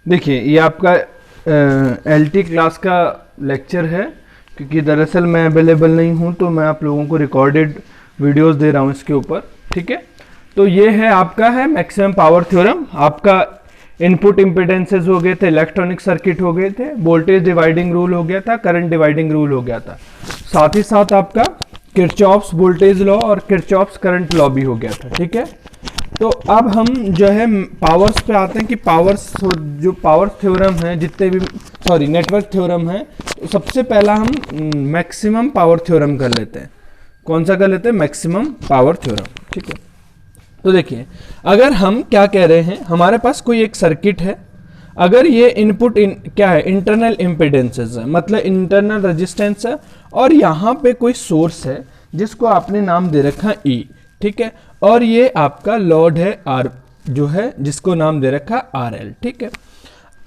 देखिए ये आपका एलटी क्लास का लेक्चर है, क्योंकि दरअसल मैं अवेलेबल नहीं हूँ तो मैं आप लोगों को रिकॉर्डेड वीडियोस दे रहा हूँ इसके ऊपर। ठीक है, तो ये है आपका है मैक्सिमम पावर थ्योरम। आपका इनपुट इम्पिडेंसेस हो गए थे, इलेक्ट्रॉनिक सर्किट हो गए थे, वोल्टेज डिवाइडिंग रूल हो गया था, करंट डिवाइडिंग रूल हो गया था, साथ ही साथ आपका किरचॉफ्स वोल्टेज लॉ और किरचॉफ्स करंट लॉ भी हो गया था। ठीक है, तो अब हम जो है पावर्स पे आते हैं कि पावर्स जो पावर थ्योरम है, जितने भी नेटवर्क थ्योरम है, तो सबसे पहला हम मैक्सिमम पावर थ्योरम कर लेते हैं। कौन सा कर लेते हैं? Maximum power theorem. ठीक है, तो देखिए अगर हम क्या कह रहे हैं, हमारे पास कोई एक सर्किट है, अगर ये इनपुट क्या है, इंटरनल इम्पिडेंसेस है, मतलब इंटरनल रेजिस्टेंस है, और यहाँ पे कोई सोर्स है जिसको आपने नाम दे रखा ई। ठीक है, और ये आपका लोड है आर, जो है जिसको नाम दे रखा आर एल। ठीक है,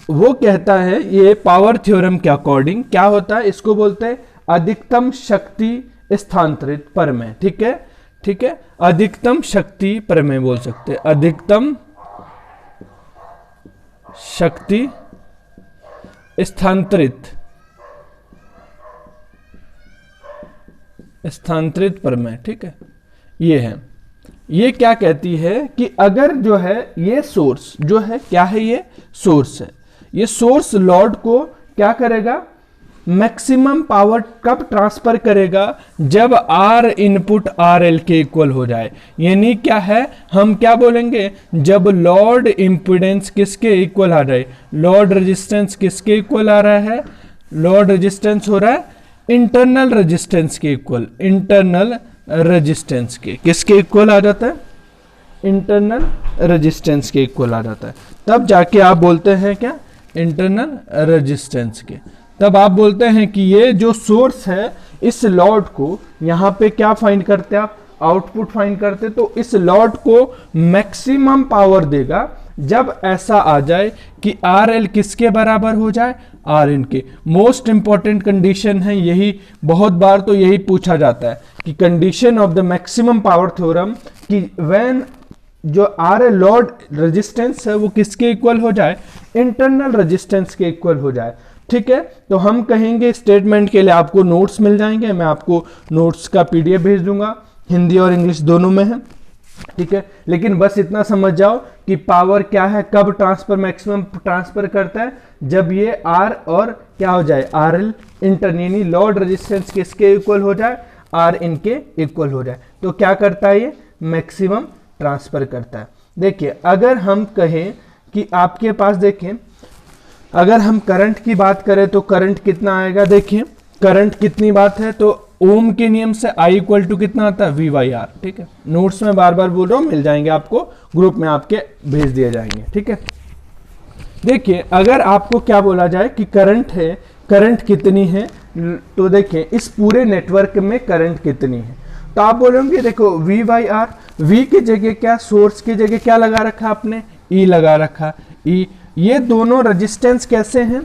वो कहता है ये पावर थ्योरम के अकॉर्डिंग क्या होता है, इसको बोलते हैं अधिकतम शक्ति स्थानांतरित प्रमेय। ठीक है, ठीक है, अधिकतम शक्ति प्रमेय बोल सकते हैं, अधिकतम शक्ति स्थानांतरित प्रमेय। ठीक है, ये है, ये क्या कहती है कि अगर जो है ये सोर्स जो है क्या है, ये सोर्स है, ये सोर्स लोड को क्या करेगा, मैक्सिमम पावर कब ट्रांसफर करेगा, जब आर इनपुट आर एल के इक्वल हो जाए। यानी क्या है, हम क्या बोलेंगे, जब लोड इंपिडेंस किसके इक्वल आ जाए, लोड रेजिस्टेंस किसके इक्वल आ रहा है, लोड रेजिस्टेंस हो रहा है इंटरनल रेजिस्टेंस के इक्वल, इंटरनल रेजिस्टेंस के किसके इक्वल आ जाता है, इंटरनल रेजिस्टेंस के इक्वल आ जाता है, तब जाके आप बोलते हैं क्या, इंटरनल रेजिस्टेंस के। तब आप बोलते हैं कि ये जो सोर्स है, इस लोड को यहाँ पे क्या फाइंड करते हैं आप, आउटपुट फाइंड करते, तो इस लोड को मैक्सिमम पावर देगा जब ऐसा आ जाए कि आर एल किसके बराबर हो जाए, आर एन के। मोस्ट इंपॉर्टेंट कंडीशन है यही, बहुत बार तो यही पूछा जाता है कि condition of the maximum power theorem, कि व्हेन जो आर एल लोड रेजिस्टेंस है वो किसके इक्वल हो जाए, इंटरनल रेजिस्टेंस के इक्वल हो जाए। ठीक है, तो हम कहेंगे स्टेटमेंट के लिए आपको नोट्स मिल जाएंगे, मैं आपको नोट्स का पीडीएफ भेज दूंगा, हिंदी और इंग्लिश दोनों में है। ठीक है, लेकिन बस इतना समझ जाओ कि पावर क्या है, कब ट्रांसफर मैक्सिमम ट्रांसफर करता है, जब ये आर और क्या हो जाए, आर एल इंटरनल, यानी लोड रेजिस्टेंस किसके इक्वल हो जाए, आर इन के इक्वल हो जाए, तो क्या करता है, ये मैक्सिमम ट्रांसफर करता है। देखिए अगर हम कहें कि आपके पास, देखें अगर हम करंट की बात करें तो करंट कितना आएगा, देखिए करंट कितनी बात है, तो ओम के नियम से I इक्वल टू कितना आता है, V/R। ठीक है, नोट्स में बार बार बोल रहा हूं, मिल जाएंगे आपको, ग्रुप में आपके भेज दिए जाएंगे। ठीक है, देखिए अगर आपको क्या बोला जाए कि करंट है, करंट कितनी है, तो देखिए इस पूरे नेटवर्क में करंट कितनी है, तो आप बोलोगे देखो V/R, V की जगह क्या, सोर्स की जगह क्या लगा रखा आपने, E लगा रखा, E। ये दोनों रेजिस्टेंस कैसे हैं,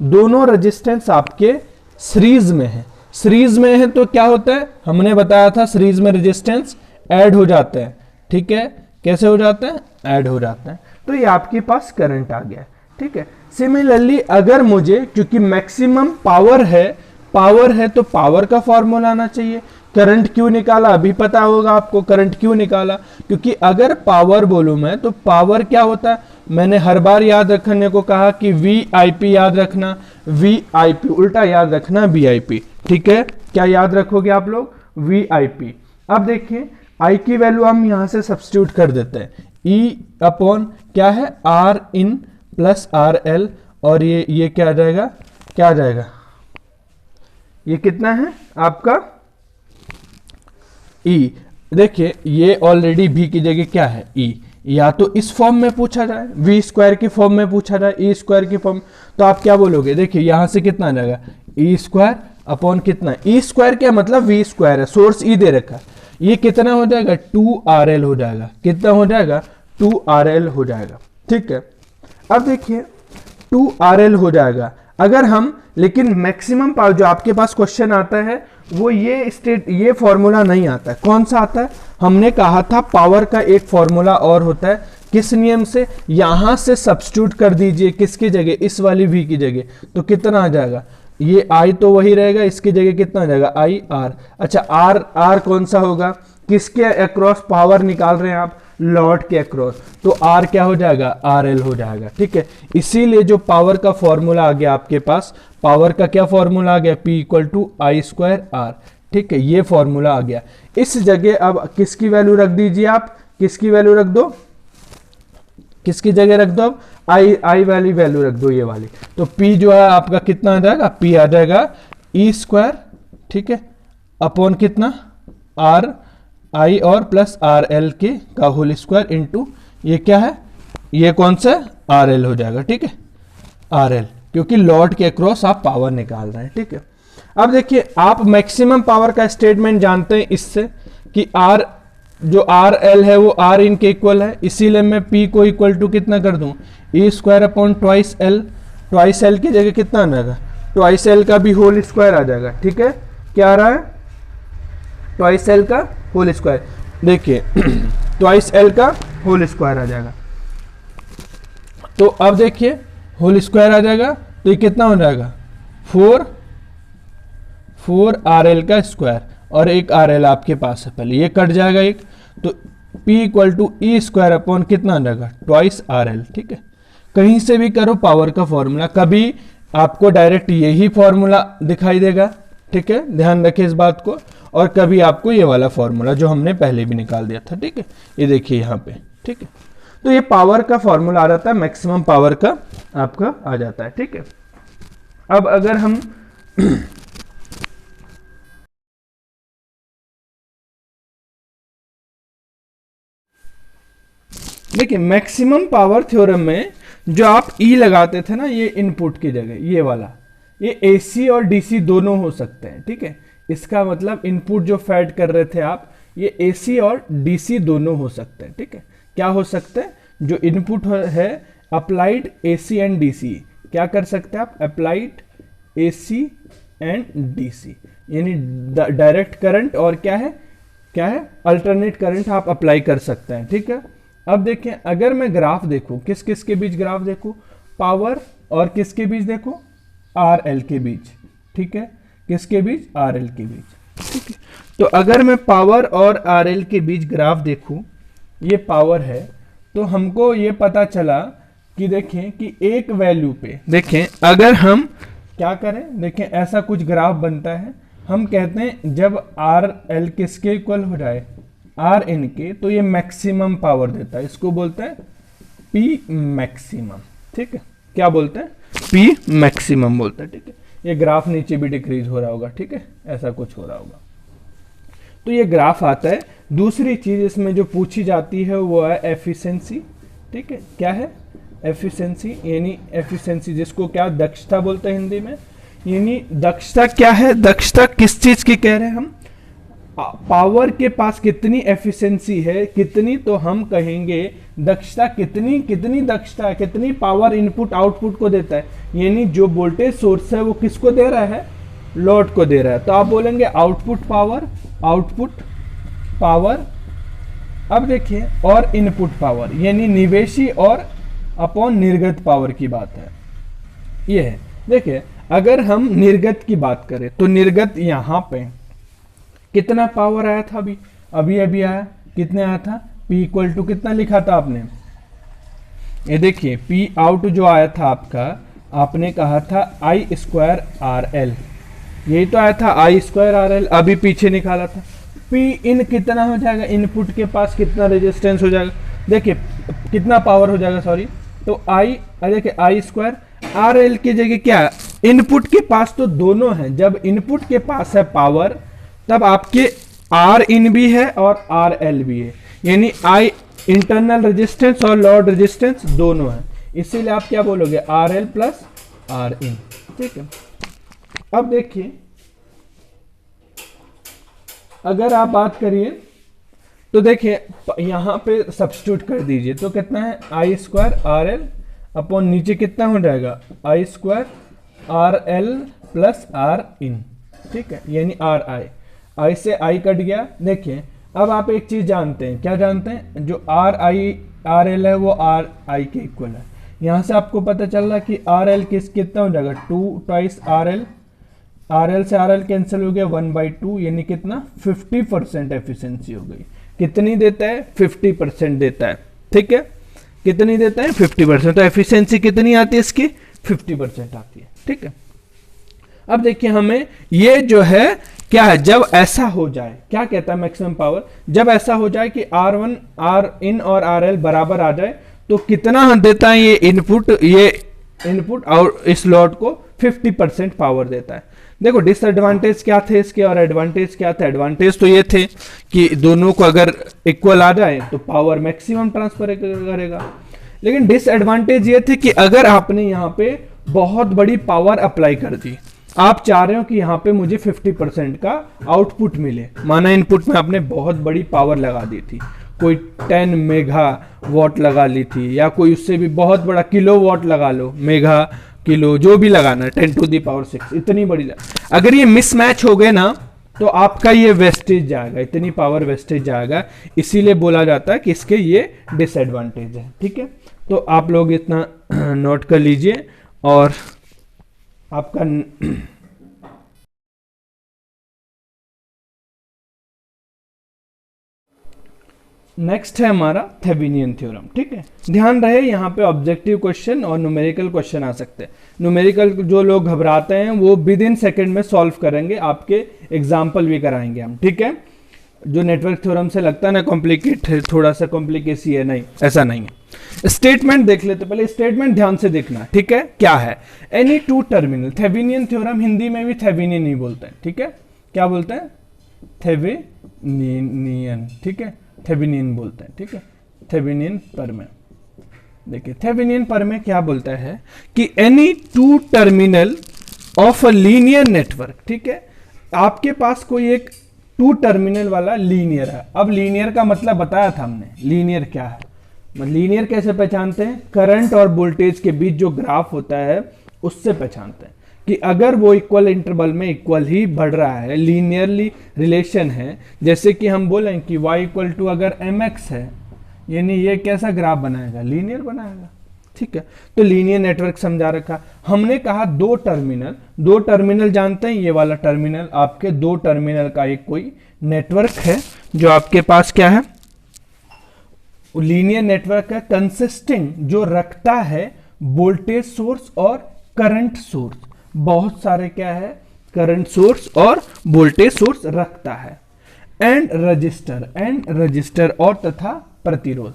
दोनों रेजिस्टेंस आपके सीरीज में है, सीरीज में है तो क्या होता है, हमने बताया था सीरीज में रेजिस्टेंस ऐड हो जाते हैं। ठीक है, कैसे हो जाते हैं, ऐड हो जाते हैं, तो ये आपके पास करंट आ गया। ठीक है, सिमिलरली अगर मुझे, क्योंकि मैक्सिमम पावर है तो पावर का फॉर्मूला आना चाहिए। करंट क्यों निकाला, अभी पता होगा आपको करंट क्यों निकाला, क्योंकि अगर पावर बोलूं मैं तो पावर क्या होता है, मैंने हर बार याद रखने को कहा कि VIP याद रखना, VIP उल्टा याद रखना VIP। ठीक है, क्या याद रखोगे आप लोग, VIP। अब देखिए I की वैल्यू हम यहां से सब्स्टिट्यूट कर देते हैं, E अपॉन क्या है, R इन प्लस RL, और ये क्या आ जाएगा, क्या आ जाएगा, ये कितना है आपका E। देखिए ये ऑलरेडी V की जगह क्या है, E, या तो इस फॉर्म में पूछा जाए, V स्क्वायर की फॉर्म में पूछा जाए, E स्क्वायर की फॉर्म, तो आप क्या बोलोगे, देखिए यहां से कितना आ जाएगा, E स्क्वायर अपॉन कितना, E स्क्वायर क्या मतलब V स्क्वायर है, सोर्स E दे रखा, ये कितना हो जाएगा, 2RL हो जाएगा, कितना हो जाएगा, 2RL हो जाएगा। ठीक है, अब देखिए 2RL हो जाएगा, अगर हम, लेकिन मैक्सिमम पावर जो आपके पास क्वेश्चन आता है वो ये फॉर्मूला नहीं आता है, कौन सा आता है, हमने कहा था पावर का एक फॉर्मूला और होता है किस नियम से, यहां से सब्स्टिट्यूट कर दीजिए किसकी जगह, इस वाली v की जगह, तो कितना आ जाएगा, ये i तो वही रहेगा, इसकी जगह कितना आ जाएगा i r। अच्छा r कौन सा होगा, किसके अक्रॉस पावर निकाल रहे हैं आप, लॉर्ड के अक्रॉस, तो r क्या हो जाएगा, RL हो जाएगा। ठीक है, इसीलिए जो पावर का फॉर्मूला आ गया आपके पास, पावर का क्या फॉर्मूला आ गया, P equal to I square R। ठीक है, ये फॉर्मूला आ गया। इस जगह अब किसकी वैल्यू रख दीजिए आप, किसकी वैल्यू रख दो, किसकी जगह रख दो, अब आई वाली वैल्यू रख दो, ये वाली, तो P जो है आपका कितना आ जाएगा, P आ जाएगा ई स्क्वायर, ठीक है, अपॉन कितना, R I और प्लस आर एल के का होल स्क्वायर इंटू ये क्या है, ये कौन सा आर एल हो जाएगा। ठीक है, आर एल, क्योंकि लॉर्ड के अक्रॉस आप पावर निकाल रहे हैं। ठीक है, अब देखिए आप मैक्सिमम पावर का स्टेटमेंट जानते हैं इससे कि आर जो आर एल है वो आर इन के इक्वल है, इसीलिए मैं पी को इक्वल टू कितना कर दूं, E square upon twice L, twice L की जगह कितना आ जाएगा, ट्वाइस एल का भी होल स्क्वायर आ जाएगा। ठीक है, क्या आ रहा है, ट्वाइस एल का होल स्क्वायर, देखिए ट्वाइस एल का होल स्क्वायर आ जाएगा। तो अब देखिए होल स्क्वायर आ जाएगा तो ये कितना हो जाएगा, 4 आर एल का स्क्वायर, और एक आर एल आपके पास है, पहले ये कट जाएगा एक, तो P equal to E square upon कितना आ जाएगा, ट्वाइस आर एल। ठीक है, कहीं से भी करो पावर का फॉर्मूला, कभी आपको डायरेक्ट यही फॉर्मूला दिखाई देगा। ठीक है, ध्यान रखिए इस बात को, और कभी आपको ये वाला फॉर्मूला जो हमने पहले भी निकाल दिया था। ठीक है, ये देखिए यहाँ पे। ठीक है, तो ये पावर का फॉर्मूला आ जाता है, मैक्सिमम पावर का आपका आ जाता है। ठीक है, अब अगर हम देखिए मैक्सिमम पावर थ्योरम में जो आप ई लगाते थे ना, ये इनपुट की जगह, ये वाला, ये एसी और डीसी दोनों हो सकते हैं। ठीक है, इसका मतलब इनपुट जो फैड कर रहे थे आप, ये एसी और डीसी दोनों हो सकते हैं। ठीक है, क्या हो सकते हैं, जो इनपुट है अप्लाइड एसी एंड डीसी, क्या कर सकते हैं आप, अप्लाइड एसी एंड डीसी, यानी डायरेक्ट करंट और क्या है अल्टरनेट करंट आप अप्लाई कर सकते हैं। ठीक है, अब देखें अगर मैं ग्राफ देखूं, किस किस के बीच ग्राफ देखूं, पावर और किसके बीच देखूं, आर एल के बीच। ठीक है, किसके बीच, आर एल के बीच। ठीक है, तो अगर मैं पावर और आर एल के बीच ग्राफ देखूं, ये पावर है, तो हमको ये पता चला कि देखें कि एक वैल्यू पे, देखें अगर हम क्या करें, देखें ऐसा कुछ ग्राफ बनता है, हम कहते हैं जब आर एल किसके इक्वल हो जाए, आर इन के, तो ये मैक्सिमम पावर देता है, इसको बोलते हैं पी मैक्सिमम। ठीक है, क्या बोलते हैं, पी मैक्सिमम बोलते हैं। ठीक है, ये ग्राफ नीचे भी डिक्रीज हो रहा होगा। ठीक है, ऐसा कुछ हो रहा होगा, तो ये ग्राफ आता है। दूसरी चीज इसमें जो पूछी जाती है वो है एफिशिएंसी। ठीक है, क्या है एफिशिएंसी, यानी एफिशिएंसी जिसको क्या दक्षता बोलते हैं हिंदी में, यानी दक्षता क्या है, दक्षता किस चीज की कह रहे हैं हम, पावर के पास कितनी एफिशिएंसी है, कितनी, तो हम कहेंगे दक्षता कितनी, कितनी दक्षता है, कितनी पावर इनपुट आउटपुट को देता है, यानी जो वोल्टेज सोर्स है वो किसको दे रहा है, लोड को दे रहा है, तो आप बोलेंगे आउटपुट पावर, आउटपुट पावर। अब देखिए और इनपुट पावर, यानी निवेशी और अपॉन निर्गत पावर की बात है, ये है। देखिए अगर हम निर्गत की बात करें तो निर्गत यहां पे कितना पावर आया था, अभी आया, कितने आया था, P इक्वल टू कितना लिखा था आपने, ये देखिए P आउट जो आया था आपका, आपने कहा था आई स्क्वायर आर एल, यही तो आया था आई स्क्वायर आर एल, अभी पीछे निकाला था। P इन कितना हो जाएगा, इनपुट के पास कितना रेजिस्टेंस हो जाएगा, देखिए कितना पावर हो जाएगा, सॉरी, तो आई, देखिए आई स्क्वायर आर एल की जगह क्या, इनपुट के पास तो दोनों है, जब इनपुट के पास है पावर तब आपके आर इन भी है और आर एल भी है, यानी आई इंटरनल रेजिस्टेंस और लोड रेजिस्टेंस दोनों है, इसीलिए आप क्या बोलोगे, R L plus R in. ठीक है, अब देखिए अगर आप बात करिए तो देखिए यहां पे सब्स्टिट्यूट कर दीजिए, तो कितना है, I square R L upon नीचे कितना हो जाएगा, I square R L plus R in. ठीक है, यानी आर आई से आई कट गया। देखिए अब आप एक चीज जानते हैं, क्या जानते हैं, जो आर आई आर एल है वो आर आई के इक्वल है। यहाँ से आपको पता चल रहा है कि आर एल कितना हो जाएगा 2 टाइस आर एल, आर एल से आर एल कैंसिल हो गया 1/2, यानी कितना 50% एफिशिएंसी हो गई। कितनी देता है 50% देता है, ठीक है, कितनी देता है 50%, तो एफिशिएंसी कितनी आती है इसकी 50% आती है, ठीक है। अब देखिए हमें ये जो है क्या है, जब ऐसा हो जाए, क्या कहता है मैक्सिमम पावर, जब ऐसा हो जाए कि R1 R इन और RL बराबर आ जाए तो कितना देता है ये इनपुट और इस लॉट को 50% पावर देता है। देखो डिसएडवांटेज क्या थे इसके और एडवांटेज क्या थे। एडवांटेज तो ये थे कि दोनों को अगर इक्वल आ जाए तो पावर मैक्सिमम ट्रांसफर करेगा, लेकिन डिसएडवांटेज ये थे कि अगर आपने यहाँ पे बहुत बड़ी पावर अप्लाई कर दी, आप चाह रहे हो कि यहाँ पे मुझे 50% का आउटपुट मिले, माना इनपुट में आपने बहुत बड़ी पावर लगा दी थी, कोई 10 मेगा वॉट लगा ली थी, या कोई उससे भी बहुत बड़ा किलो वॉट लगा लो, मेगा किलो जो भी लगाना, 10⁶ इतनी बड़ी अगर ये मिसमैच हो गए ना तो आपका ये वेस्टेज जाएगा, इतनी पावर वेस्टेज जाएगा, इसीलिए बोला जाता है कि इसके ये डिसएडवांटेज है, ठीक है। तो आप लोग इतना नोट कर लीजिए। और आपका नेक्स्ट है हमारा थेवेनियन थ्योरम, ठीक है। ध्यान रहे यहाँ पे ऑब्जेक्टिव क्वेश्चन और न्यूमेरिकल क्वेश्चन आ सकते हैं। न्यूमेरिकल जो लोग घबराते हैं वो विद इन सेकेंड में सॉल्व करेंगे, आपके एग्जाम्पल भी कराएंगे हम, ठीक है। जो नेटवर्क थ्योरम से लगता है ना कॉम्प्लिकेट, थोड़ा सा कॉम्प्लिकेसी है, नहीं ऐसा नहीं है। स्टेटमेंट देख लेते, पहले स्टेटमेंट ध्यान से देखना, ठीक है। क्या है, any two terminal, Thevenin theorem Hindi में भी थेवेनियन ही बोलते हैं, ठीक है। क्या बोलते हैं, थेवेनियन, ठीक है, थेवेनियन बोलते हैं, ठीक है। थेवेनियन प्रमेय, देखिए थेवेनियन प्रमेय क्या बोलता है कि any two terminal of a linear network, ठीक है। आपके पास कोई एक 2 टर्मिनल वाला लीनियर है। अब लीनियर का मतलब बताया था हमने, लीनियर क्या है, लीनियर कैसे पहचानते हैं, करंट और वोल्टेज के बीच जो ग्राफ होता है उससे पहचानते हैं कि अगर वो इक्वल इंटरवल में इक्वल ही बढ़ रहा है, लीनियरली रिलेशन है। जैसे कि हम बोलें कि y अगर mx है, यानी ये कैसा ग्राफ बनाएगा, लीनियर बनाएगा, ठीक है। तो लीनियर नेटवर्क समझा रखा। हमने कहा 2 टर्मिनल जानते हैं, ये वाला टर्मिनल आपके 2 टर्मिनल का एक कोई नेटवर्क है जो आपके पास क्या है, लीनियर नेटवर्क है, कंसिस्टिंग जो रखता है वोल्टेज सोर्स और करंट सोर्स, बहुत सारे क्या है करंट सोर्स और वोल्टेज सोर्स रखता है, एंड रजिस्टर और तथा प्रतिरोध,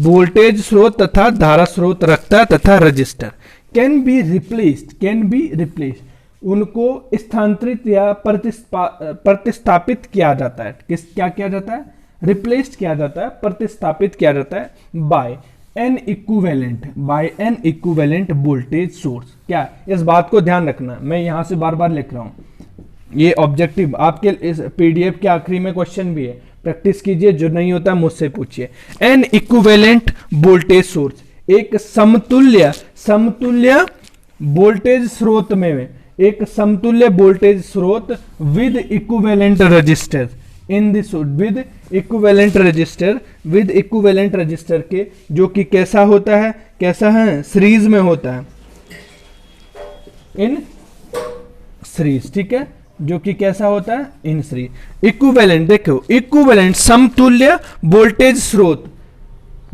वोल्टेज स्रोत तथा धारा स्रोत रखता है तथा रजिस्टर। कैन बी रिप्लेस्ड, उनको स्थानांतरित या प्रतिस्थापित किया जाता है। क्या किया जाता है, रिप्लेस्ड किया जाता है, प्रतिस्थापित किया जाता है by an equivalent voltage source. क्या, इस बात को ध्यान रखना, मैं यहां से बार बार लिख रहा हूं, ये ऑब्जेक्टिव आपके इस पीडीएफ के आखिरी में क्वेश्चन भी है, प्रैक्टिस कीजिए, जो नहीं होता मुझसे पूछिए। एन इक्विवेलेंट वोल्टेज सोर्स, एक समतुल्य वोल्टेज स्रोत में एक समतुल्य वोल्टेज स्रोत with equivalent register in this, with equivalent register के, जो कि कैसा होता है, कैसा है, सीरीज में होता है, इन सीरीज, ठीक है, जो कि कैसा होता है, इन सीरीज। इक्विवेलेंट, देखो इक्विवेलेंट समतुल्य वोल्टेज स्रोत,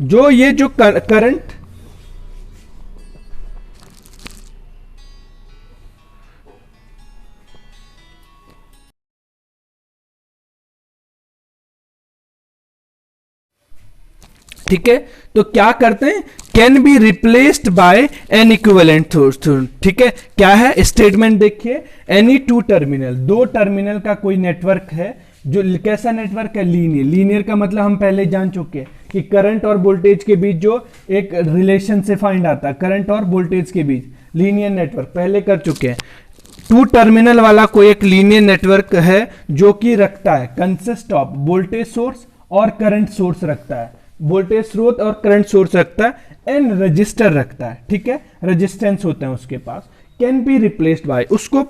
जो ये जो करंट ठीक है, तो क्या करते हैं, can be replaced by an equivalent source, ठीक है। क्या है स्टेटमेंट, देखिए एनी 2 टर्मिनल, 2 टर्मिनल का कोई नेटवर्क है, जो कैसा नेटवर्क है, लीनियर का मतलब हम पहले जान चुके हैं कि करंट और वोल्टेज के बीच जो एक रिलेशन से फाइंड आता है, करंट और वोल्टेज के बीच, लीनियर नेटवर्क पहले कर चुके हैं। 2 टर्मिनल वाला कोई एक लीनियर नेटवर्क है जो कि रखता है, कंसिस्ट ऑफ वोल्टेज सोर्स और करंट सोर्स रखता है, वोल्टेज स्रोत और करंट सोर्स रखता है, एंड रजिस्टर रखता है, ठीक है, रेजिस्टेंस होते हैं उसके पास। कैन बी रिप्लेस्ड बाय, उसको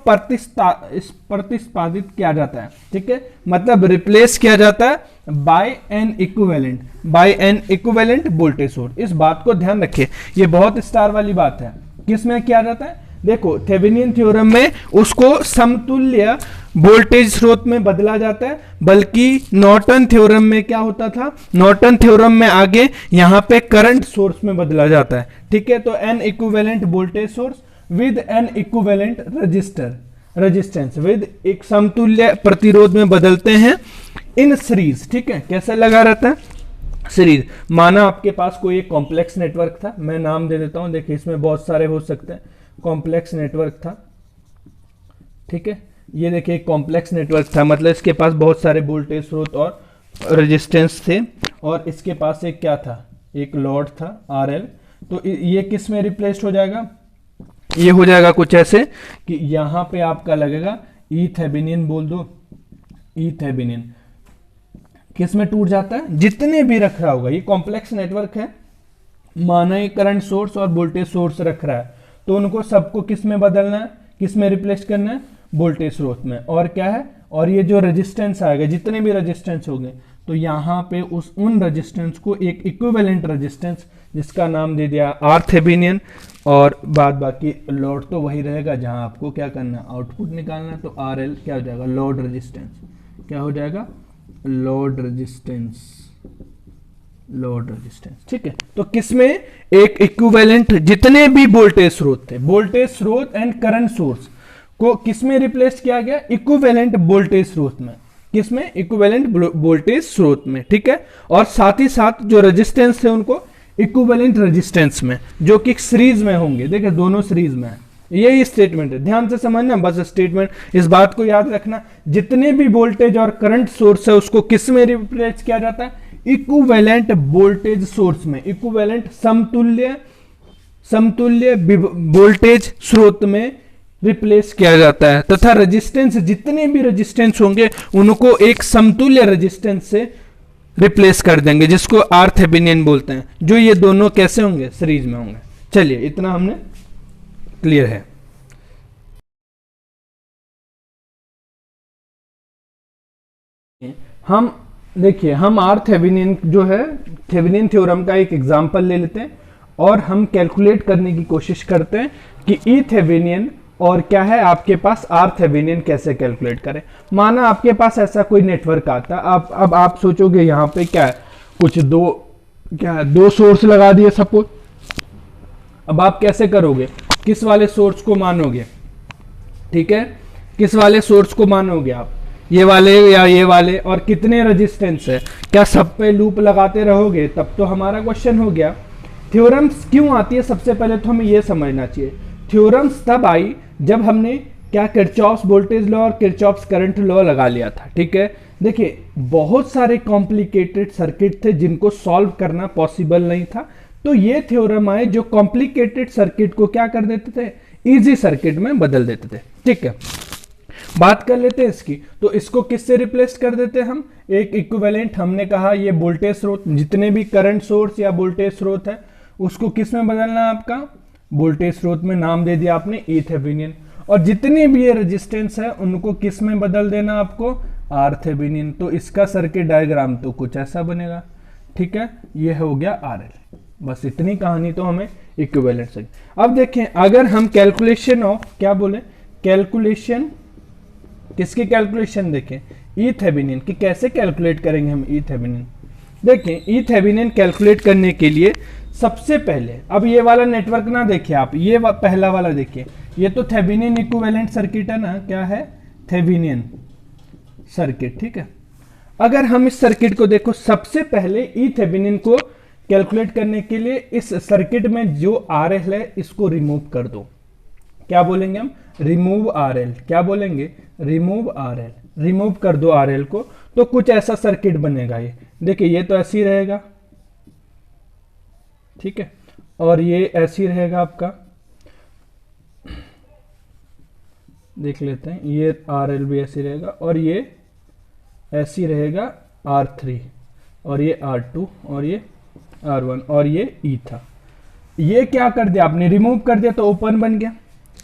प्रतिस्थापित किया जाता है, ठीक है, मतलब रिप्लेस किया जाता है by an equivalent voltage source. इस बात को ध्यान रखिए, ये बहुत स्टार वाली बात है। किस में किया जाता है, देखो थेवेनिन थ्योरम में उसको समतुल्य वोल्टेज स्रोत में बदला जाता है, बल्कि नॉर्टन थ्योरम में क्या होता था, नॉर्टन थ्योरम में आगे यहां पे करंट सोर्स में बदला जाता है। ठीक है, तो N equivalent voltage source with N equivalent resistance with एक समतुल्य प्रतिरोध में बदलते हैं इन सीरीज। ठीक है, कैसे लगा रहता है, सीरीज। माना आपके पास कोई एक कॉम्प्लेक्स नेटवर्क था, मैं नाम दे देता हूं, देखिए इसमें बहुत सारे हो सकते हैं, कॉम्प्लेक्स नेटवर्क था। ठीक है, ये देखिए एक कॉम्प्लेक्स नेटवर्क था, मतलब इसके पास बहुत सारे वोल्टेज स्रोत और रेजिस्टेंस थे, और इसके पास एक क्या था, एक लोड था RL। तो ये किस में रिप्लेस्ड हो जाएगा, ये हो जाएगा कुछ ऐसे कि यहां पे आपका लगेगा ई थेवेनिन, बोल दो ई थेवेनिन। किस में टूट जाता है, जितने भी रख रहा होगा, ये कॉम्प्लेक्स नेटवर्क है, माना ये करंट सोर्स और वोल्टेज सोर्स रख रहा है, तो उनको सबको किस में बदलना है, किस में रिप्लेस करना है, वोल्टेज स्रोत में। और क्या है, और ये जो रेजिस्टेंस आएगा, जितने भी रेजिस्टेंस होंगे, तो यहाँ पे उन रेजिस्टेंस को एक इक्विवेलेंट रेजिस्टेंस, जिसका नाम दे दिया आर थेवेनिन, और बाद बाकी लोड तो वही रहेगा, जहां आपको क्या करना है, आउटपुट निकालना है। तो RL क्या हो जाएगा, लोड रेजिस्टेंस, क्या हो जाएगा, लोड रेजिस्टेंस। ठीक है, तो किसमें एक इक्विवेलेंट, जितने भी वोल्टेज स्रोत थे, वोल्टेज स्रोत एंड करंट सोर्स को किसमें रिप्लेस किया गया, इक्विवेलेंट वोल्टेज स्रोत में। किसमें, इक्विवेलेंट वोल्टेज स्रोत में। ठीक है, और साथ ही साथ जो रेजिस्टेंस थे उनको इक्विवेलेंट रेजिस्टेंस में, जो कि सीरीज में होंगे। देखिए दोनों सीरीज में है, यही स्टेटमेंट है, ध्यान से समझना बस स्टेटमेंट, इस बात को याद रखना। जितने भी वोल्टेज और करंट सोर्स है उसको किस में रिप्लेस किया जाता है, इक्विवेलेंट वोल्टेज सोर्स में, इक्विवेलेंट समतुल्य वोल्टेज स्रोत में रिप्लेस किया जाता है। तथा रेजिस्टेंस, जितने भी रेजिस्टेंस होंगे उनको एक समतुल्य रेजिस्टेंस से रिप्लेस कर देंगे, जिसको आर थेवेनिन बोलते हैं, जो ये दोनों कैसे होंगे, सीरीज में होंगे। चलिए इतना हमने क्लियर है। हम देखिए, हम आर थेवेनिन जो है, थेवेनिन थ्योरम का एक एग्जांपल ले लेते हैं और हम कैलकुलेट करने की कोशिश करते हैं कि ई थेवेनिन और क्या है आपके पास आर थेवेनिन कैसे कैलकुलेट करें। माना आपके पास ऐसा कोई नेटवर्क आता, अब आप सोचोगे यहाँ पे क्या है, कुछ दो सोर्स लगा दिए सपोज। अब आप कैसे करोगे, किस वाले सोर्स को मानोगे, ठीक है, किस वाले सोर्स को मानोगे आप, ये वाले या ये वाले, और कितने रेजिस्टेंस है, क्या सब पे लूप लगाते रहोगे, तब तो हमारा क्वेश्चन हो गया। थ्योरम्स क्यों आती है, सबसे पहले तो हमें ये समझना चाहिए, थ्योरम्स तब आई जब हमने क्या किरचॉफ्स वोल्टेज लॉ और किरचॉफ्स करंट लॉ लगा लिया था। ठीक है, देखिए बहुत सारे कॉम्प्लिकेटेड सर्किट थे जिनको सॉल्व करना पॉसिबल नहीं था, तो ये थ्योरम आए जो कॉम्प्लिकेटेड सर्किट को क्या कर देते थे, इजी सर्किट में बदल देते थे। ठीक है, बात कर लेते हैं इसकी। तो इसको किससे रिप्लेस कर देते हैं हम, एक इक्विवेलेंट, हमने कहा ये वोल्टेज स्रोत, जितने भी करंट सोर्स या वोल्टेज स्रोत है उसको किस में बदलना है, आपका वोल्टेज स्रोत में, नाम दे दिया आपने ई थेवेनिन। और जितने भी ये रेजिस्टेंस है उनको किस में बदल देना आपको, आर थेवेनिन। तो इसका सर्किट डायग्राम तो कुछ ऐसा बनेगा। ठीक है, ये हो गया RL। बस इतनी कहानी तो हमें इक्विवेलेंट से। अब देखें, अगर हम कैलकुलेशन ऑफ क्या बोले, कैलकुलेशन किसकी कैलकुलेशन देखें, ई थेवेनिन की, कैसे कैलकुलेट करेंगे हम ई थेवेनिन। देखें, ई थेवेनिन कैलकुलेट करने के लिए सबसे पहले, अब ये वाला नेटवर्क ना देखिए आप, ये पहला वाला देखिए, ये तो थेवेनिन इक्विवेलेंट सर्किट है ना, क्या है, थेवेनिन सर्किट। ठीक है, अगर हम इस सर्किट को देखो, सबसे पहले ई थेवेनिन को कैलकुलेट करने के लिए इस सर्किट में जो RL है इसको रिमूव कर दो। क्या बोलेंगे हम, रिमूव RL। क्या बोलेंगे, रिमूव RL, रिमूव कर दो RL को, तो कुछ ऐसा सर्किट बनेगा। ये देखिए, ये तो ऐसे ही रहेगा, ठीक है, और ये ऐसे ही रहेगा आपका, देख लेते हैं, ये RL भी ऐसे रहेगा, और ये ऐसे ही रहेगा R3, और ये R2, और ये R1, और ये E था। ये क्या कर दिया आपने, रिमूव कर दिया, तो ओपन बन गया,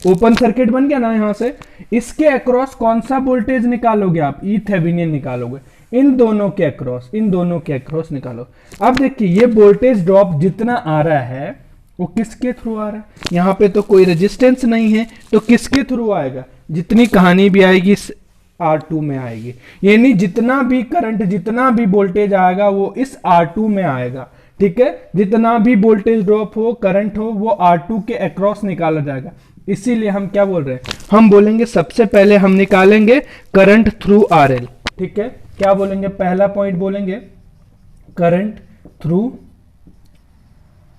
ओपन सर्किट बन गया ना। यहां से इसके अक्रॉस कौन सा वोल्टेज निकालोगे आप, ई थेवेनिन निकालोगे। इन दोनों के अक्रॉस निकालो। अब देखिए ये वोल्टेज ड्रॉप जितना आ रहा है वो किसके थ्रू आ रहा है, यहाँ पे तो कोई रेजिस्टेंस नहीं है, तो किसके थ्रू आएगा, जितनी कहानी भी आएगी इस R2 में आएगी, यानी जितना भी करंट जितना भी वोल्टेज आएगा वो इस R2 में आएगा। ठीक है, जितना भी वोल्टेज ड्रॉप हो करंट हो वो R2 के अक्रॉस निकाला जाएगा। इसीलिए हम क्या बोल रहे हैं, हम बोलेंगे सबसे पहले हम निकालेंगे करंट थ्रू RL। ठीक है, क्या बोलेंगे, पहला पॉइंट बोलेंगे करंट थ्रू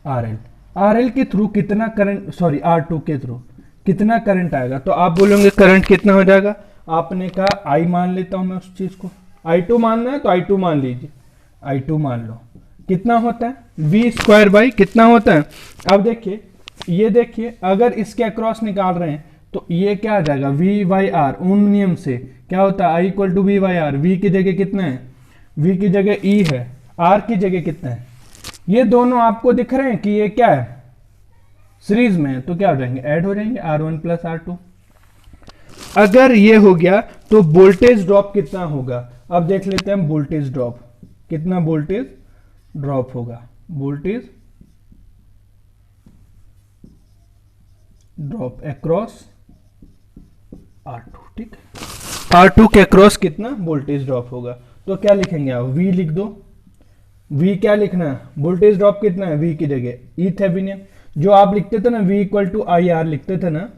RL। RL के थ्रू कितना करंट, सॉरी R2 के थ्रू कितना करंट आएगा, तो आप बोलेंगे करंट कितना हो जाएगा, आपने कहा I मान लेता हूं मैं उस चीज को, I2 मानना है तो I2 मान लीजिए, I2 मान लो, कितना होता है V स्क्वायर बाई कितना होता है। अब देखिए ये देखिए अगर इसके अक्रॉस निकाल रहे हैं तो ये क्या आ जाएगा V बाई आर, ओम नियम से क्या होता है I equal to V by R. V की जगह कितना है, V की जगह E है, R की जगह कितना है, ये दोनों आपको दिख रहे हैं कि ये क्या है सीरीज में है, तो क्या हो जाएंगे, ऐड हो जाएंगे R1 प्लस R2। अगर ये हो गया तो वोल्टेज ड्रॉप कितना होगा, अब देख लेते हैं हम वोल्टेज ड्रॉप, कितना वोल्टेज ड्रॉप होगा, वोल्टेज ड्रॉप अक्रॉस R2। ठीक है, R2 के अक्रॉस कितना वोल्टेज ड्रॉप होगा, तो क्या लिखेंगे आप, V लिख दो। V क्या लिखना है, वोल्टेज ड्रॉप कितना है, V की जगह E थेवेनिन, जो आप लिखते थे ना V इक्वल टू IR लिखते थे ना,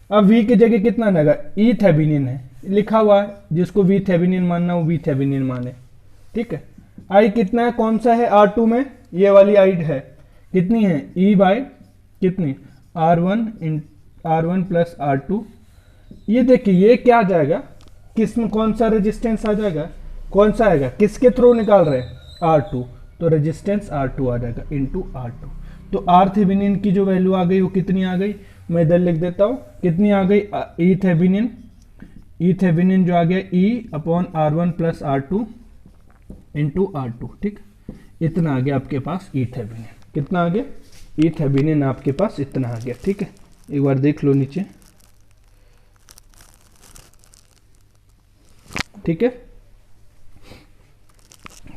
अब V की जगह कितना आएगा, E थेवेनिन है लिखा हुआ है, जिसको V थेवेनिन मानना वो V थेवेनिन माने। ठीक है, I कितना है, कौन सा है R2 में, ये वाली I है, कितनी है E बाय कितनी R1 प्लस R2। ये देखिए ये क्या आ जाएगा, किस में कौन सा रेजिस्टेंस आ जाएगा, कौन सा आएगा, किसके थ्रू निकाल रहे हैं R2, तो रेजिस्टेंस R2 आ जाएगा इंटू R2। तो R थेवेनिन की जो वैल्यू आ गई वो कितनी आ गई, मैं इधर लिख देता हूं कितनी आ गई, E थेवेनिन जो आ गया E upon R1 plus R2 into R2। ठीक, इतना आ गया आपके पास E थेवेनिन, कितना आ गया E थेवेनिन आपके पास इतना आ गया। ठीक है, एक बार देख लो नीचे। ठीक है,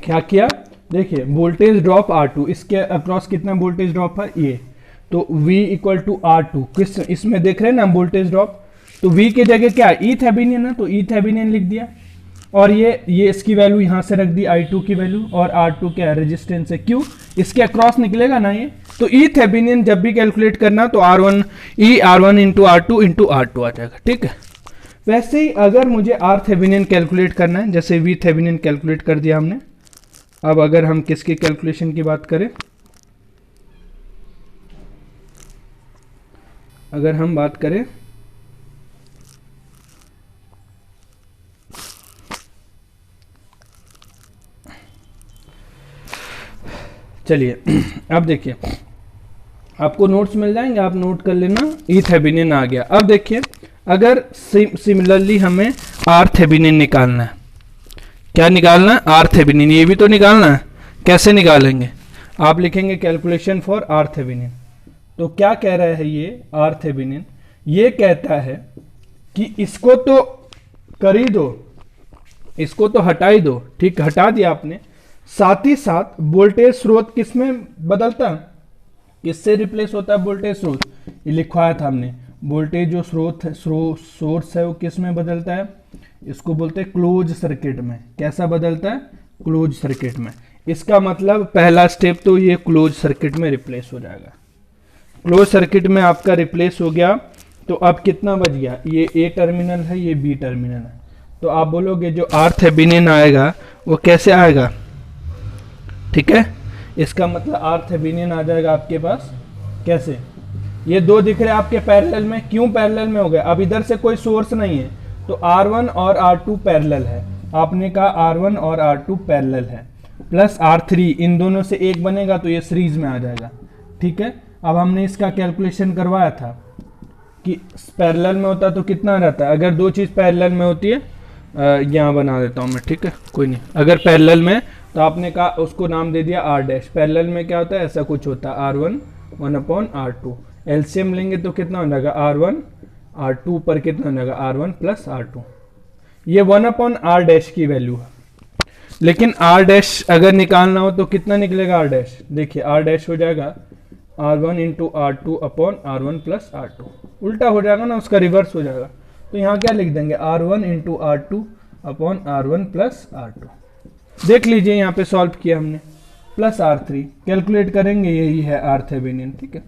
क्या किया, देखिए वोल्टेज ड्रॉप R2, इसके अक्रॉस कितना वोल्टेज ड्रॉप है ये, तो V इक्वल टू R2, किस इसमें देख रहे हैं ना वोल्टेज ड्रॉप, तो V की जगह क्या E थेवेनिन है, तो E थेवेनिन लिख दिया, और ये इसकी वैल्यू यहां से रख दी I2 की वैल्यू, और R2 क्या है रेजिस्टेंस है, क्यों इसके अक्रॉस निकलेगा ना ये, तो E थेवेनिन जब भी कैलकुलेट करना तो R1 into R2 into R2 आ जाएगा। ठीक है, वैसे ही अगर मुझे R थेवेनिन कैलकुलेट करना है, जैसे V थेवेनिन कैलकुलेट कर दिया हमने, अब अगर हम किसकी कैलकुलेशन की बात करें, अगर हम बात करें चलिए अब देखिए आपको नोट्स मिल जाएंगे, आप नोट कर लेना, E थेवेनिन आ गया। अब देखिए अगर सिमिलरली हमें R थेवेनिन निकालना है, क्या निकालना है, R थेवेनिन, ये भी तो निकालना है, कैसे निकालेंगे, आप लिखेंगे कैलकुलेशन फॉर R थेवेनिन। तो क्या कह रहा है ये R थेवेनिन, ये कहता है कि इसको तो कर ही दो, इसको तो हटा ही दो। ठीक, हटा दिया आपने, साथ ही साथ वोल्टेज स्रोत किस में बदलता है, किससे रिप्लेस होता है वोल्टेज स्रोत, ये लिखवाया था हमने, वोल्टेज जो सोर्स है वो किस में बदलता है, इसको बोलते हैं क्लोज सर्किट में। कैसा बदलता है, क्लोज सर्किट में। इसका मतलब पहला स्टेप तो ये क्लोज सर्किट में रिप्लेस हो जाएगा, क्लोज सर्किट में आपका रिप्लेस हो गया, तो अब कितना बच गया, ये A टर्मिनल है, ये B टर्मिनल है, तो आप बोलोगे जो R थेवेनिन आएगा वो कैसे आएगा। ठीक है, इसका मतलब R थेवेनिन आ जाएगा आपके पास कैसे, ये दो दिख रहे हैं आपके पैरेलल में, क्यों पैरेलल में हो गया, अब इधर से कोई सोर्स नहीं है, तो R1 और R2 पैरेलल है, आपने कहा R1 और R2 पैरेलल है, प्लस R3, इन दोनों से एक बनेगा तो ये सीरीज में आ जाएगा। ठीक है, अब हमने इसका कैलकुलेशन करवाया था कि पैरेलल में होता तो कितना रहता है, अगर दो चीज़ पैरेलल में होती है, यहाँ बना देता हूँ मैं, ठीक है कोई नहीं, अगर पैरेलल में तो आपने कहा उसको नाम दे दिया R डैश, पैरेलल में क्या होता है, ऐसा कुछ होता है R1 1/R2, एलसीएम लेंगे तो कितना हो जाएगा R1 R2 पर कितना हो जाएगा R1 प्लस R2, ये 1/R डैश की वैल्यू है। लेकिन आर डैश अगर निकालना हो तो कितना निकलेगा आर डैश, देखिए आर डैश हो जाएगा R1 into R2 upon R1 plus R2, उल्टा हो जाएगा ना, उसका रिवर्स हो जाएगा। तो यहाँ क्या लिख देंगे R1 into R2 upon R1 plus R2। देख लीजिए यहाँ पे सॉल्व किया हमने, प्लस R3 कैलकुलेट करेंगे, यही है R थेवेनिन। ठीक है,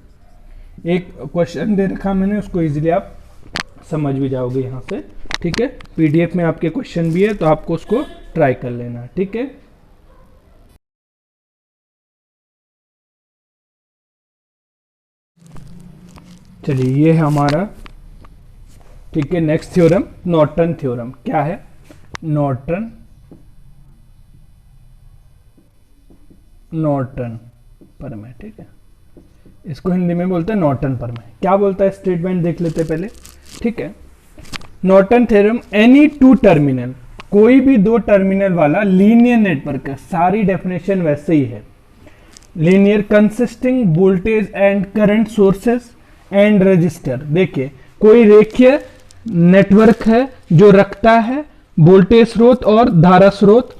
एक क्वेश्चन दे रखा मैंने, उसको इजीली आप समझ भी जाओगे यहाँ से। ठीक है, पीडीएफ में आपके क्वेश्चन भी है, तो आपको उसको ट्राई कर लेना। ठीक है, चलिए ये है हमारा। ठीक है, नेक्स्ट थ्योरम नॉर्टन थ्योरम। क्या है? नॉर्टन प्रमेय। ठीक है, इसको हिंदी में बोलते हैं नॉर्टन प्रमेय। क्या बोलता है स्टेटमेंट देख लेते पहले। ठीक है, Norton theorem, any two terminal, कोई भी दो टर्मिनल वाला लीनियर नेटवर्क है, सारी डेफिनेशन वैसे ही है। Linear consisting voltage and current sources and register. देखिए कोई रेखीय नेटवर्क है जो रखता है वोल्टेज स्रोत और धारा स्रोत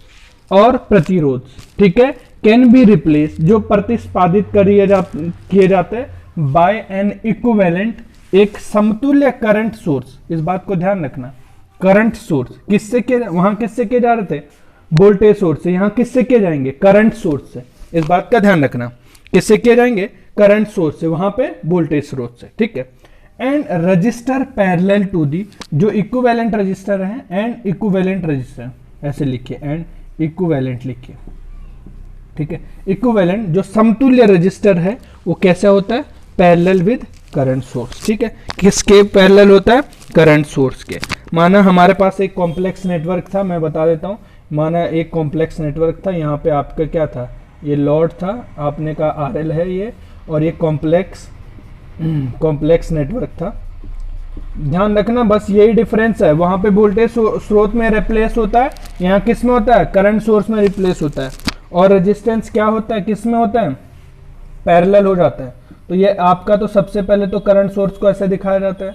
और प्रतिरोध। ठीक है, कैन बी रिप्लेस, जो प्रतिस्पादित किए जाते हैं बाय एन इक्विवेलेंट, एक समतुल्य करंट सोर्स। इस बात को ध्यान रखना, करंट सोर्स किससे किए, वहां किससे किए जा रहे थे वोल्टेज सोर्स से, यहाँ किससे किए जाएंगे करंट सोर्स से। इस बात का ध्यान रखना, किससे किए जाएंगे करंट सोर्स से, वहां पे वोल्टेज स्रोत से। ठीक है, and resistor parallel to the, जो इक्विवेलेंट रजिस्टर है, एंड इक्विवेलेंट रजिस्टर, ऐसे लिखिए एंड इक्विवेलेंट लिखिए। ठीक है, इक्विवेलेंट जो समतुल्य रजिस्टर है वो कैसा होता है, पैरेलल विद करंट सोर्स। ठीक है, किसके पैरेलल होता है, करंट सोर्स के। माना हमारे पास एक कॉम्प्लेक्स नेटवर्क था, मैं बता देता हूं, माना एक कॉम्प्लेक्स नेटवर्क था, यहाँ पे आपका क्या था, ये लोड था, आपने कहा आरएल है ये, और ये कॉम्प्लेक्स नेटवर्क था। ध्यान रखना बस यही डिफरेंस है, वहां पे वोल्टेज स्रोत में रिप्लेस होता है, यहाँ किस में होता है, करंट सोर्स में रिप्लेस होता है। और रेजिस्टेंस क्या होता है, किस में होता है, पैरेलल हो जाता है। तो ये आपका तो सबसे पहले तो करंट सोर्स को ऐसे दिखाया जाता है,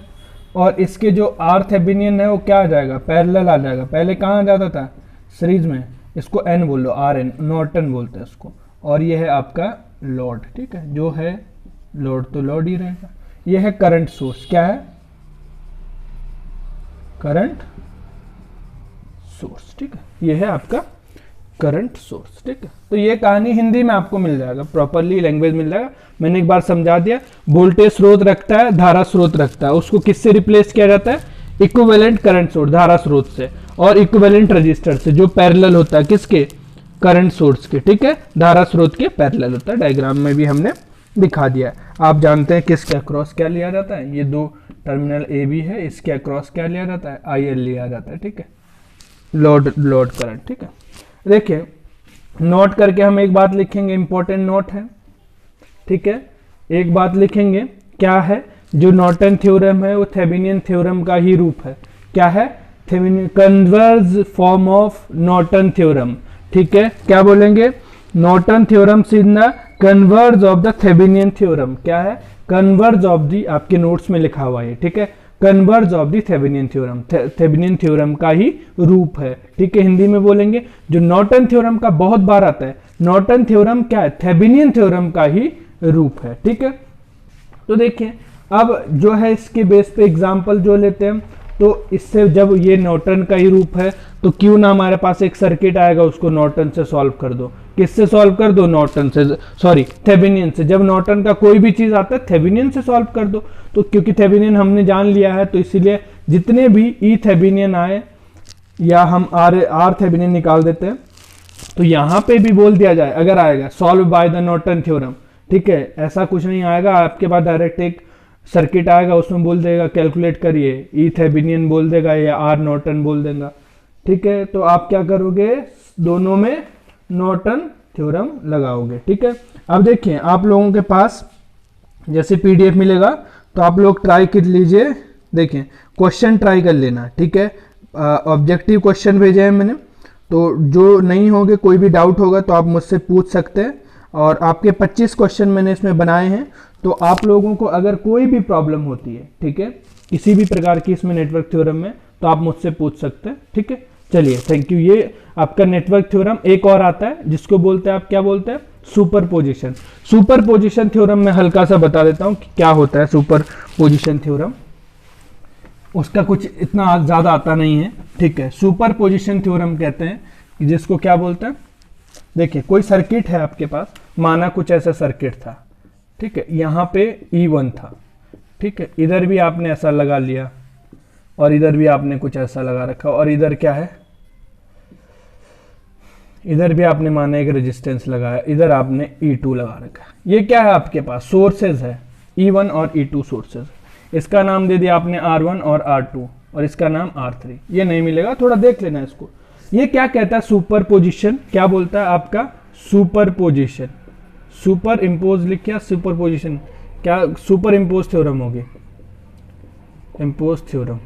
और इसके जो आर थेवेनिन है वो क्या आ जाएगा, पैरेलल आ जाएगा। पहले कहाँ आ जाता था, सीरीज में, इसको एन बोल लो, आर एन, नॉर्टन बोलते हैं इसको। और ये है आपका लोड। ठीक है, जो है लोड तो लोड ही रहेगा। ये है करंट सोर्स, क्या है, करंट सोर्स। ठीक है, ये है आपका करंट सोर्स। ठीक है, तो ये कहानी हिंदी में आपको मिल जाएगा, प्रॉपरली लैंग्वेज मिल जाएगा। मैंने एक बार समझा दिया, वोल्टेज स्रोत रखता है, धारा स्रोत रखता है, उसको किससे रिप्लेस किया जाता है, इक्विवेलेंट करंट सोर्स, धारा स्रोत से, और इक्विवेलेंट रजिस्टर से, जो पैरेलल होता है किसके, करंट सोर्स के। ठीक है, धारा स्रोत के पैरेलल होता है। डायग्राम में भी हमने दिखा दिया है। आप जानते हैं किसके अक्रॉस क्या लिया जाता है, ये दो टर्मिनल ए बी है, इसके अक्रॉस क्या लिया जाता है, आई एल लिया जाता है। ठीक है, लोड करंट। ठीक है, देखिए नोट करके हम एक बात लिखेंगे, इंपॉर्टेंट नोट है। ठीक है, एक बात लिखेंगे, क्या है, जो नॉर्टन थ्योरम है वो थेवेनिन थ्योरम का ही रूप है। क्या है, Thevenin converge form of Norton theorem. ठीक है, क्या बोलेंगे, Norton theorem is the converse of the Thevenin theorem. क्या है, कन्वर्ज ऑफ दी, आपके नोट्स में लिखा हुआ है। ठीक है, converse of the Thevenin theorem, Thevenin theorem का ही रूप है। ठीक है, हिंदी में बोलेंगे, जो नॉर्टन थ्योरम का बहुत बार आता है, नॉर्टन थ्योरम क्या है, थेवेनिन थ्योरम का ही रूप है। ठीक है, तो देखिए अब जो है इसके बेस पे एग्जांपल जो लेते हैं, तो इससे जब ये नॉर्टन का ही रूप है तो क्यों ना हमारे पास एक सर्किट आएगा, उसको नॉर्टन से सॉल्व कर दो। किससे सॉल्व कर दो, नॉर्टन से, सॉरी थेवेनिन से। जब नॉर्टन का कोई भी चीज आता है थेवेनिन से सॉल्व कर दो। तो क्योंकि थेवेनिन हमने जान लिया है, तो इसीलिए जितने भी ई थेवेनिन आए या हम आर थेवेनिन निकाल देते हैं, तो यहाँ पे भी बोल दिया जाए, अगर आएगा solve by the Norton theorem. ठीक है, ऐसा कुछ नहीं आएगा, आपके पास डायरेक्ट एक सर्किट आएगा, उसमें बोल देगा कैलकुलेट करिए, ई थेवेनिन बोल देगा या आर नॉर्टन बोल देगा। ठीक है, तो आप क्या करोगे, दोनों में नॉर्टन थ्योरम लगाओगे। ठीक है, अब देखिए आप लोगों के पास जैसे पीडीएफ मिलेगा तो आप लोग ट्राई कर लीजिए, देखें क्वेश्चन ट्राई कर लेना। ठीक है, ऑब्जेक्टिव क्वेश्चन भेजे हैं मैंने, तो जो नहीं होंगे, कोई भी डाउट होगा तो आप मुझसे पूछ सकते हैं। और आपके 25 क्वेश्चन मैंने इसमें बनाए हैं, तो आप लोगों को अगर कोई भी प्रॉब्लम होती है, ठीक है, किसी भी प्रकार की इसमें नेटवर्क थ्योरम में, तो आप मुझसे पूछ सकते हैं। ठीक है, चलिए थैंक यू। ये आपका नेटवर्क थ्योरम। एक और आता है जिसको बोलते हैं, आप क्या बोलते हैं, सुपरपोजिशन। सुपरपोजिशन थ्योरम मैं हल्का सा बता देता हूं कि क्या होता है सुपरपोजिशन थ्योरम। उसका कुछ इतना ज्यादा आता नहीं है, ठीक है। सुपरपोजिशन थ्योरम कहते हैं कि जिसको क्या बोलते हैं, देखिए कोई सर्किट है आपके पास, माना कुछ ऐसा सर्किट था, ठीक है। यहाँ पे E1 था, ठीक है। इधर भी आपने ऐसा लगा लिया और इधर भी आपने कुछ ऐसा लगा रखा, और इधर क्या है, इधर भी आपने माना एक रेजिस्टेंस लगाया, इधर आपने E2 लगा रखा। ये क्या है आपके पास, सोर्सेज है, E1 और E2 सोर्सेज। इसका नाम दे दिया आपने R1 और R2 और इसका नाम R3। ये नहीं मिलेगा, थोड़ा देख लेना इसको। ये क्या कहता है, सुपरपोजिशन। क्या बोलता है आपका, सुपरपोजिशन। सुपर इम्पोज लिख क्या, सुपरपोजिशन क्या, सुपर इम्पोज थ्योरम होगी, इम्पोज थ्योरम,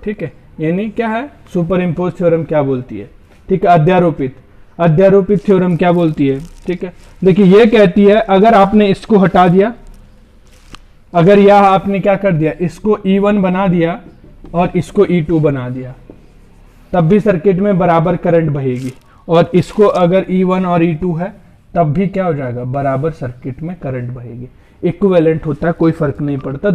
ठीक है। यानी क्या है, सुपर इम्पोज थ्योरम क्या बोलती है, ठीक है। अध्यारोपित, अध्यारोपित थ्योरम क्या बोलती है, ठीक है। देखिए ये कहती है अगर आपने इसको हटा दिया, अगर यह आपने क्या कर दिया, इसको E1 बना दिया और इसको E2 बना दिया, तब भी सर्किट में बराबर करंट बहेगी। और इसको अगर E1 और E2 है तब भी क्या हो जाएगा, बराबर सर्किट में करंट बहेगी। इक्विवेलेंट होता है, कोई फर्क नहीं पड़ता।